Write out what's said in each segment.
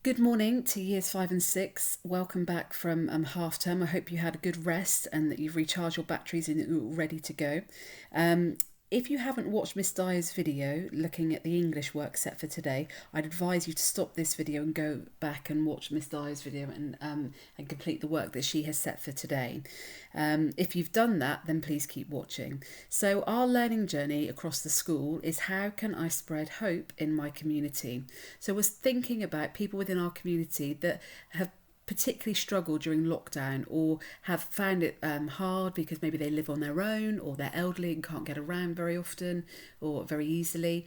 Good morning to years 5 and 6. Welcome back from half term. I hope you had a good rest and that you've recharged your batteries and you're ready to go. If you haven't watched Miss Dyer's video looking at the English work set for today, I'd advise you to stop this video and go back and watch Miss Dyer's video and complete the work that she has set for today. If you've done that, then please keep watching. So our learning journey across the school is how can I spread hope in my community? So I was thinking about people within our community that have particularly struggled during lockdown or have found it hard because maybe they live on their own or they're elderly and can't get around very often or very easily.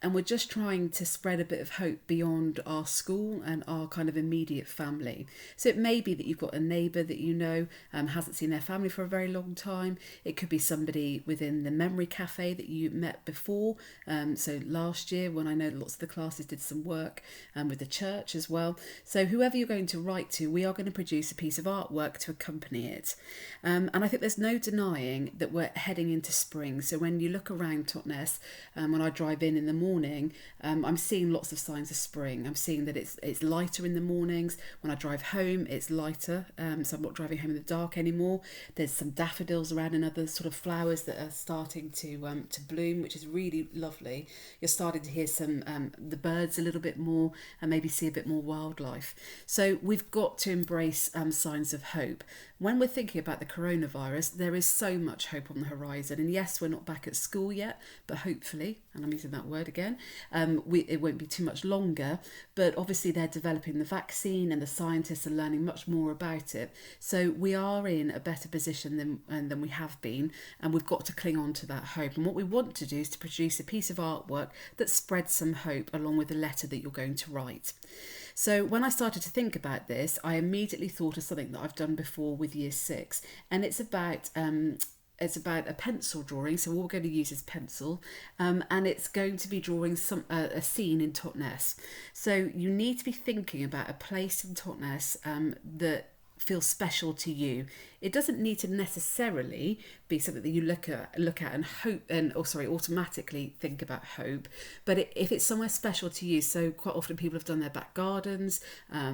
And we're just trying to spread a bit of hope beyond our school and our kind of immediate family. So it may be that you've got a neighbour that you know hasn't seen their family for a very long time. It could be somebody within the memory cafe that you met before. So last year, when I know lots of the classes did some work with the church as well. So whoever you're going to write to, we are going to produce a piece of artwork to accompany it. And I think there's no denying that we're heading into spring. So when you look around Totnes, when I drive in the morning, I'm seeing lots of signs of spring. I'm seeing that it's lighter in the mornings. When I drive home, it's lighter, so I'm not driving home in the dark anymore. There's some daffodils around and other sort of flowers that are starting to bloom, which is really lovely. You're starting to hear some the birds a little bit more and maybe see a bit more wildlife. So we've got to embrace signs of hope. When we're thinking about the coronavirus, there is so much hope on the horizon. And yes, we're not back at school yet, but hopefully, and I'm using that word again, it won't be too much longer. But obviously they're developing the vaccine and the scientists are learning much more about it. So we are in a better position than we have been, and we've got to cling on to that hope. And what we want to do is to produce a piece of artwork that spreads some hope along with the letter that you're going to write. So when I started to think about this, I immediately thought of something that I've done before with year 6, and it's about a pencil drawing. So all we're going to use is pencil, and it's going to be drawing a scene in Totnes. So you need to be thinking about a place in Totnes that feels special to you. It doesn't need to necessarily be something that you look at and hope automatically think about hope, but if it's somewhere special to you. So quite often people have done their back gardens,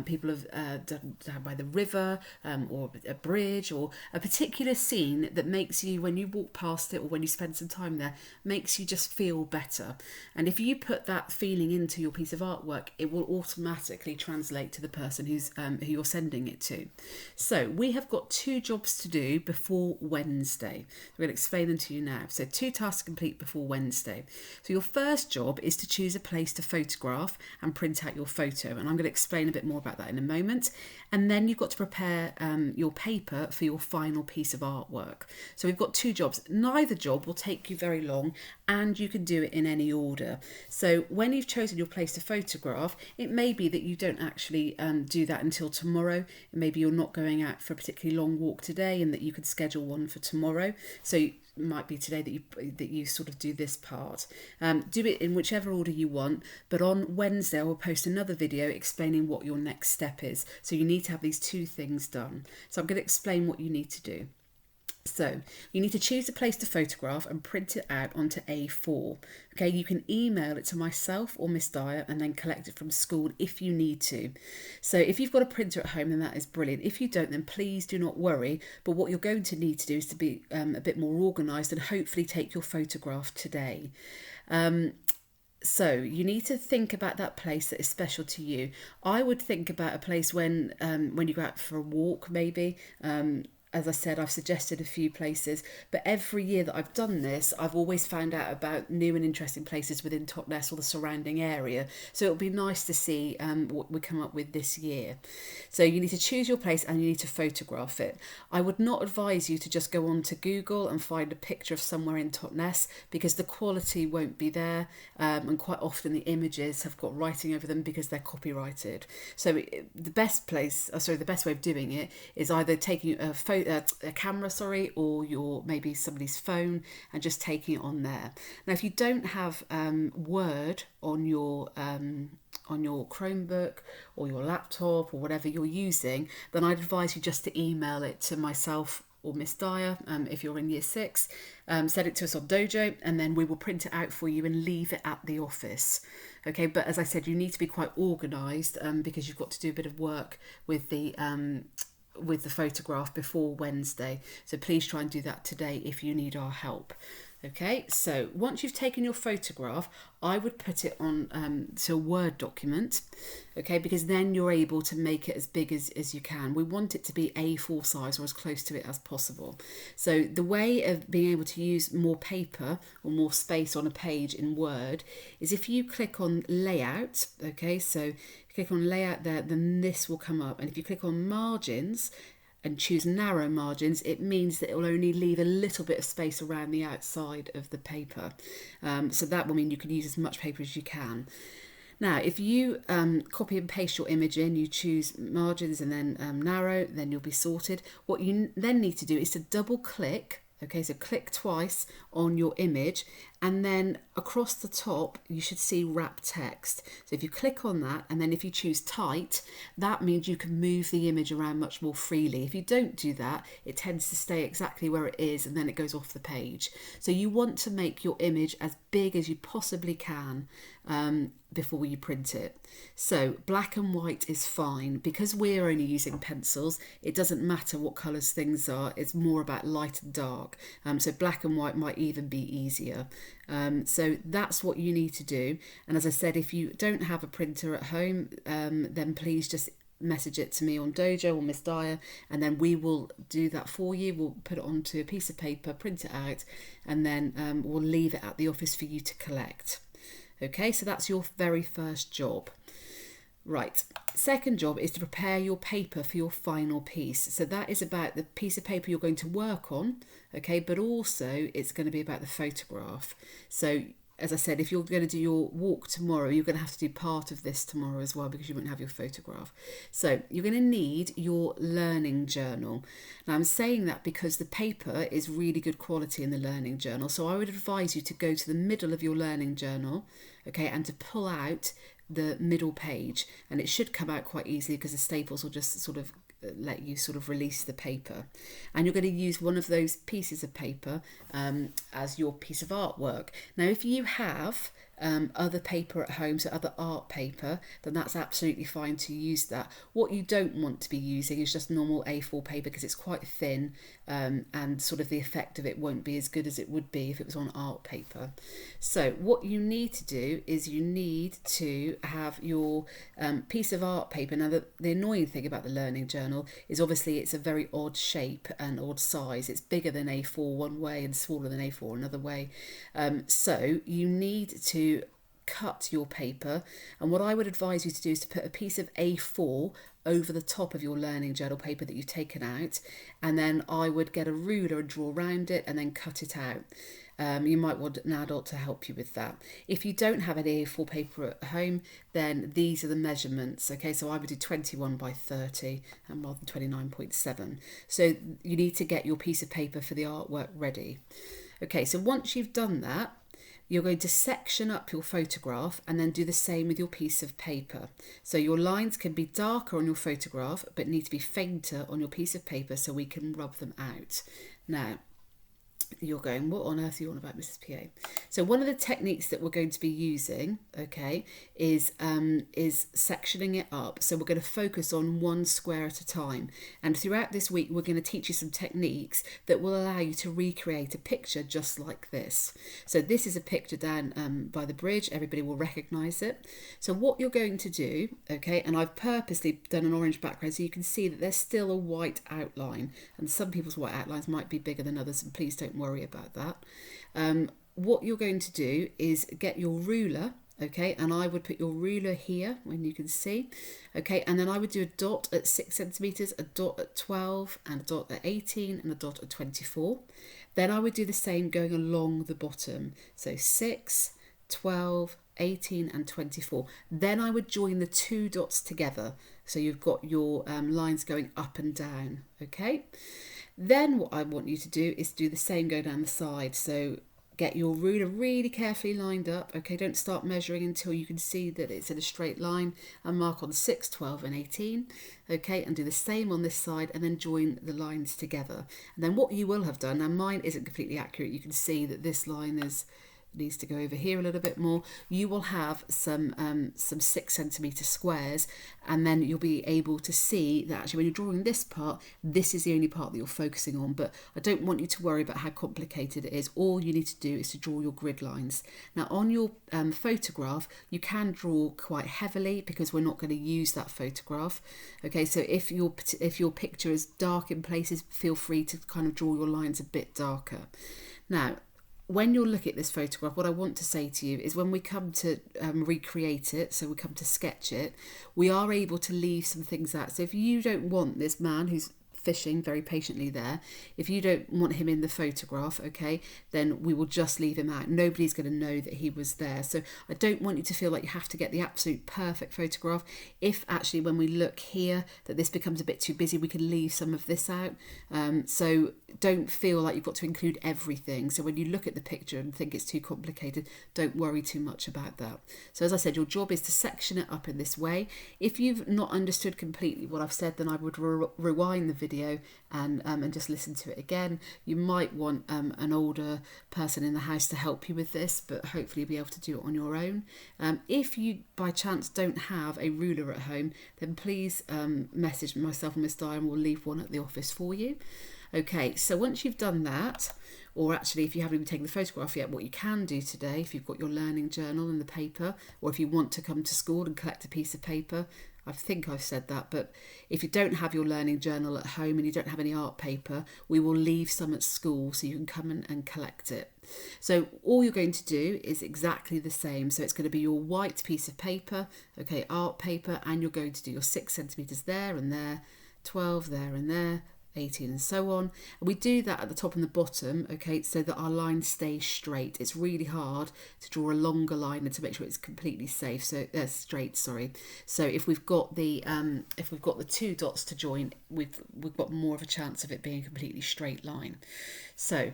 people have done down by the river, or a bridge, or a particular scene that makes you, when you walk past it or when you spend some time there, makes you just feel better. And if you put that feeling into your piece of artwork, it will automatically translate to the person who you're sending it to. So we have got 2 jobs to do before Wednesday. We're going to explain them to you now. So 2 tasks to complete before Wednesday. So your first job is to choose a place to photograph and print out your photo. And I'm going to explain a bit more about that in a moment. And then you've got to prepare your paper for your final piece of artwork. So we've got 2 jobs. Neither job will take you very long, and you can do it in any order. So when you've chosen your place to photograph, it may be that you don't actually do that until tomorrow. Maybe you're not going out for a particularly long walk today, and that you could schedule one for tomorrow. So it might be today that you sort of do this part. Do it in whichever order you want, but on Wednesday I will post another video explaining what your next step is. So you need to have these 2 things done. So I'm going to explain what you need to do. So you need to choose a place to photograph and print it out onto A4. Okay, you can email it to myself or Miss Dyer and then collect it from school if you need to. So if you've got a printer at home, then that is brilliant. If you don't, then please do not worry. But what you're going to need to do is to be a bit more organised and hopefully take your photograph today. So you need to think about that place that is special to you. I would think about a place when you go out for a walk, maybe. As I said, I've suggested a few places, but every year that I've done this, I've always found out about new and interesting places within Totnes or the surrounding area. So it'll be nice to see what we come up with this year. So you need to choose your place and you need to photograph it. I would not advise you to just go on to Google and find a picture of somewhere in Totnes, because the quality won't be there, and quite often the images have got writing over them because they're copyrighted. So the best way of doing it is either taking a camera, or maybe somebody's phone and just taking it on there. Now, if you don't have Word on your Chromebook or your laptop or whatever you're using, then I'd advise you just to email it to myself or Miss Dyer, if you're in year 6, send it to us on Dojo, and then we will print it out for you and leave it at the office. Okay, but as I said, you need to be quite organised because you've got to do a bit of work with the photograph before Wednesday. So please try and do that today if you need our help. Okay, so once you've taken your photograph, I would put it on to a Word document, okay, because then you're able to make it as big as you can. We want it to be A4 size or as close to it as possible. So the way of being able to use more paper or more space on a page in Word is if you click on Layout, okay, so click on Layout there, then this will come up. And if you click on Margins, and choose narrow margins, it means that it will only leave a little bit of space around the outside of the paper. So that will mean you can use as much paper as you can. Now, if you copy and paste your image in, you choose margins and then narrow, then you'll be sorted. What you then need to do is to double click. Okay, so click twice on your image, and then across the top you should see wrap text. So if you click on that, and then if you choose tight, that means you can move the image around much more freely. If you don't do that, it tends to stay exactly where it is, and then it goes off the page. So you want to make your image as big as you possibly can before you print it. So black and white is fine. Because we're only using pencils, it doesn't matter what colours things are, it's more about light and dark. So black and white might even be easier. So that's what you need to do. And as I said, if you don't have a printer at home, then please just message it to me on Dojo or Miss Dyer, and then we will do that for you. We'll put it onto a piece of paper, print it out, and then we'll leave it at the office for you to collect. Okay, so that's your very first job. Right, second job is to prepare your paper for your final piece. So that is about the piece of paper you're going to work on, okay, but also it's going to be about the photograph. So as I said, if you're going to do your walk tomorrow, you're going to have to do part of this tomorrow as well because you won't have your photograph. So you're going to need your learning journal. Now I'm saying that because the paper is really good quality in the learning journal. So I would advise you to go to the middle of your learning journal, okay, and to pull out the middle page, and it should come out quite easily because the staples will just sort of let you sort of release the paper. And you're going to use one of those pieces of paper as your piece of artwork. Now if you have other paper at home, so other art paper, then that's absolutely fine to use that. What you don't want to be using is just normal A4 paper because it's quite thin and sort of the effect of it won't be as good as it would be if it was on art paper. So what you need to do is you need to have your piece of art paper. Now the annoying thing about the learning journal is obviously it's a very odd shape and odd size. It's bigger than A4 one way and smaller than A4 another way. So you need to cut your paper, and what I would advise you to do is to put a piece of A4 over the top of your learning journal paper that you've taken out, and then I would get a ruler and draw around it and then cut it out. You might want an adult to help you with that. If you don't have any A4 paper at home, then these are the measurements. Okay, so I would do 21 by 30 and rather than 29.7. So you need to get your piece of paper for the artwork ready. Okay, so once you've done that, you're going to section up your photograph and then do the same with your piece of paper. So your lines can be darker on your photograph but need to be fainter on your piece of paper so we can rub them out. Now, you're going, what on earth are you on about, Mrs. PA? So one of the techniques that we're going to be using, okay, is sectioning it up. So we're going to focus on one square at a time. And throughout this week, we're going to teach you some techniques that will allow you to recreate a picture just like this. So this is a picture down by the bridge. Everybody will recognise it. So what you're going to do, okay, and I've purposely done an orange background so you can see that there's still a white outline. And some people's white outlines might be bigger than others, and please don't worry about that. What you're going to do is get your ruler, okay, and I would put your ruler here when you can see, okay, and then I would do a dot at 6 centimetres, a dot at 12, and a dot at 18, and a dot at 24. Then I would do the same going along the bottom, so 6, 12, 18 and 24. Then I would join the two dots together, so you've got your lines going up and down, okay. Then what I want you to do is do the same, go down the side, so get your ruler really carefully lined up. Okay, don't start measuring until you can see that it's in a straight line, and mark on 6, 12 and 18. Okay, and do the same on this side, and then join the lines together. And then what you will have done, now mine isn't completely accurate, you can see that this line needs to go over here a little bit more. You will have some 6 centimetre squares, and then you'll be able to see that actually when you're drawing this part, this is the only part that you're focusing on. But I don't want you to worry about how complicated it is. All you need to do is to draw your grid lines. Now on your photograph, you can draw quite heavily because we're not going to use that photograph. Okay, so if your picture is dark in places, feel free to kind of draw your lines a bit darker. Now, when you're looking at this photograph, what I want to say to you is when we come to recreate it, so we come to sketch it, we are able to leave some things out. So if you don't want this man who's fishing very patiently there, if you don't want him in the photograph, okay, then we will just leave him out. Nobody's going to know that he was there. So I don't want you to feel like you have to get the absolute perfect photograph. If actually when we look here that this becomes a bit too busy, we can leave some of this out. So don't feel like you've got to include everything. So when you look at the picture and think it's too complicated, don't worry too much about that. So as I said, your job is to section it up in this way. If you've not understood completely what I've said, then I would rewind the video and just listen to it again. You might want an older person in the house to help you with this, but hopefully you'll be able to do it on your own. If you by chance don't have a ruler at home, then please message myself and Miss Di, and we'll leave one at the office for you. Okay, so once you've done that, or actually if you haven't even taken the photograph yet, what you can do today, if you've got your learning journal and the paper, or if you want to come to school and collect a piece of paper, I think I've said that, but if you don't have your learning journal at home and you don't have any art paper, we will leave some at school so you can come and collect it. So all you're going to do is exactly the same. So it's going to be your white piece of paper, okay, art paper, and you're going to do your 6 centimetres there and there, 12 there and there, 18 and so on. And we do that at the top and the bottom, okay, so that our line stays straight. It's really hard to draw a longer line and to make sure it's completely safe. So straight, sorry. So if we've got the 2 dots to join, we've got more of a chance of it being a completely straight line. So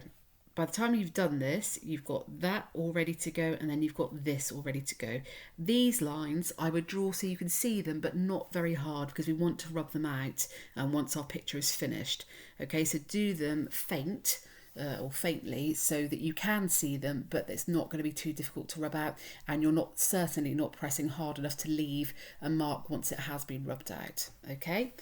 by the time you've done this, you've got that all ready to go, and then you've got this all ready to go. These lines I would draw so you can see them, but not very hard, because we want to rub them out once our picture is finished. Okay, so do them faint or faintly so that you can see them, but it's not going to be too difficult to rub out, and you're certainly not pressing hard enough to leave a mark once it has been rubbed out. Okay.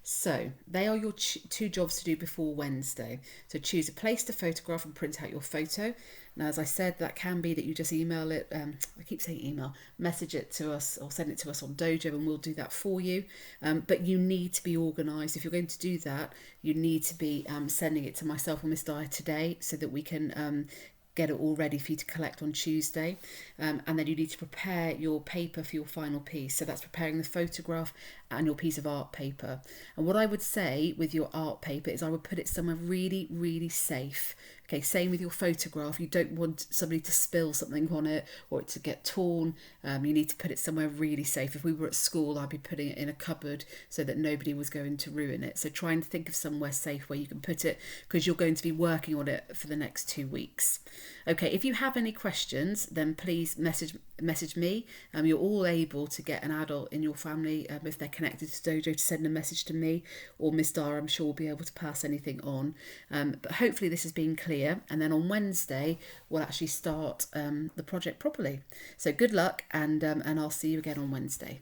So they are your 2 jobs to do before Wednesday. So choose a place to photograph and print out your photo. Now, as I said, that can be that you just email it, I keep saying email, message it to us or send it to us on Dojo, and we'll do that for you. But you need to be organised. If you're going to do that, you need to be sending it to myself or Miss Di today so that we can get it all ready for you to collect on Tuesday. And then you need to prepare your paper for your final piece. So that's preparing the photograph and your piece of art paper. And what I would say with your art paper is I would put it somewhere really, really safe. Okay, same with your photograph. You don't want somebody to spill something on it or it to get torn. You need to put it somewhere really safe. If we were at school, I'd be putting it in a cupboard so that nobody was going to ruin it. So try and think of somewhere safe where you can put it, because you're going to be working on it for the next 2 weeks. Okay, if you have any questions, then please message me. You're all able to get an adult in your family, if they're connected to Dojo, to send a message to me, or Miss Dara, I'm sure will be able to pass anything on. But hopefully this has been clear, and then on Wednesday we'll actually start the project properly. So good luck, and I'll see you again on Wednesday.